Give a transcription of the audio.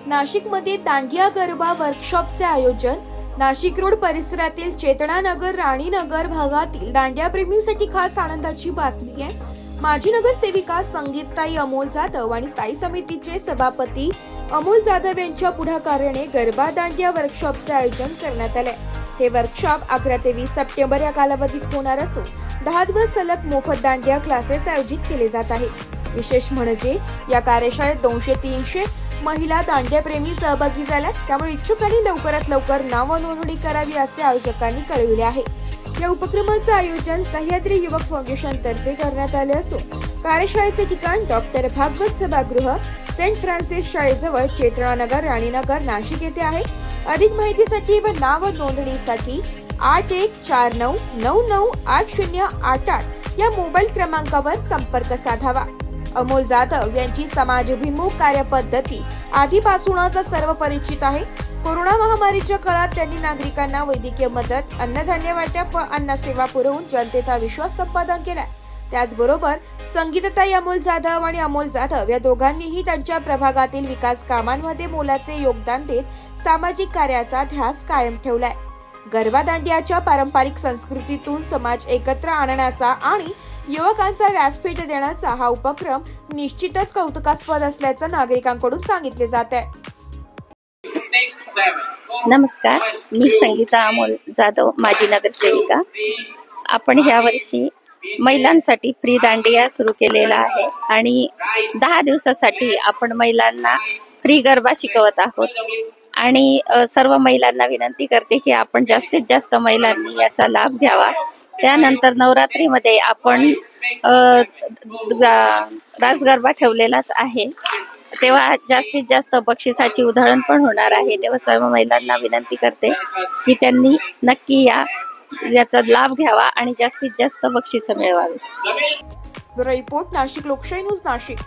नाशिकमध्ये दांडिया गरबा वर्कशॉपचे आयोजन। नाशिक रोड परिसरातील चेतनानगर राणीनगर भागातील दांडियाप्रेमींसाठी खास आनंदाची बातमी आहे। माजी नगरसेविका संगीताताई अमोल जाधव आणि स्थायी समितीचे सभापती अमोल जाधव यांच्या पुढाकाराने गरबा दांडिया वर्कशॉपचे आयोजन करण्यात आले। हे वर्कशॉप 11 ते 20 सप्टेंबर या कालावधीत होणार असून 10 दिवस सलग मोफत दांडिया क्लासेस आयोजित केले जात आहेत। विशेष म्हणजे या कार्यशाळेत 200-300 महिला दांडियाप्रेमी सहभागी झाल्यात, त्यामुळे इच्छुकांनी लवकरात लवकर नाव नोंदणी करावी असे आयोजकांनी कळविले आहे। या उपक्रमाचे आयोजन सह्याद्री युवक फाउंडेशन तर्फे करण्यात आले असून कार्यशाळेचे ठिकाण डॉक्टर भागवत सभागृह, सेंट फ्रान्सिस शाळेजवळ चेतनानगर राणीनगर नाशिक येथे आहे। अधिक माहितीसाठी व नाव नोंदणीसाठी 8149998088 या मोबाईल क्रमांकावर संपर्क साधावा। अमोल जाधव यांची समाजभिमुख कार्यपद्धती आधीपासूनच सर्व परिचित आहे। कोरोना महामारीच्या काळात त्यांनी नागरिकांना वैद्यकीय मदत, अन्नधान्य वाटप व अन्न सेवा पुरवून जनतेचा विश्वास संपादन केला। त्याचबरोबर संगीताताई अमोल जाधव आणि अमोल जाधव या दोघांनीही त्यांच्या प्रभागातील विकास कामांमध्ये मोलाचे योगदान देत सामाजिक कार्याचा ध्यास कायम ठेवलाय। गरबा दांडियाच्या पारंपरिक संस्कृतीतून समाज एकत्र आणण्याचा आणि युवकांचा व्यासपीठ देण्याचा हा उपक्रम निश्चितच कौतुकास्पद असल्याचं नागरिकांकडून सांगितले जात आहे। नमस्कार, मी संगीता अमोल जाधव, माजी नगरसेविका। आपण ह्या वर्षी महिलांसाठी फ्री दांडिया सुरू केलेला आहे आणि 10 दिवसासाठी आपण महिलांना फ्री गरबा शिकवत आहोत आणि सर्व महिलांना विनंती करते की आपण जास्तीत जास्त महिलांनी याचा लाभ घ्यावा। त्यानंतर नवरात्रीमध्ये आपण रास गरबा ठेवलेलाच आहे, तेव्हा जास्तीत जास्त बक्षिसाची उधळण पण होणार आहे। तेव्हा सर्व महिलांना विनंती करते की त्यांनी नक्की याचा लाभ घ्यावा आणि जास्तीत जास्त बक्षिसे मिळवावी। रिपोर्ट नाशिक लोकशाही न्यूज नाशिक।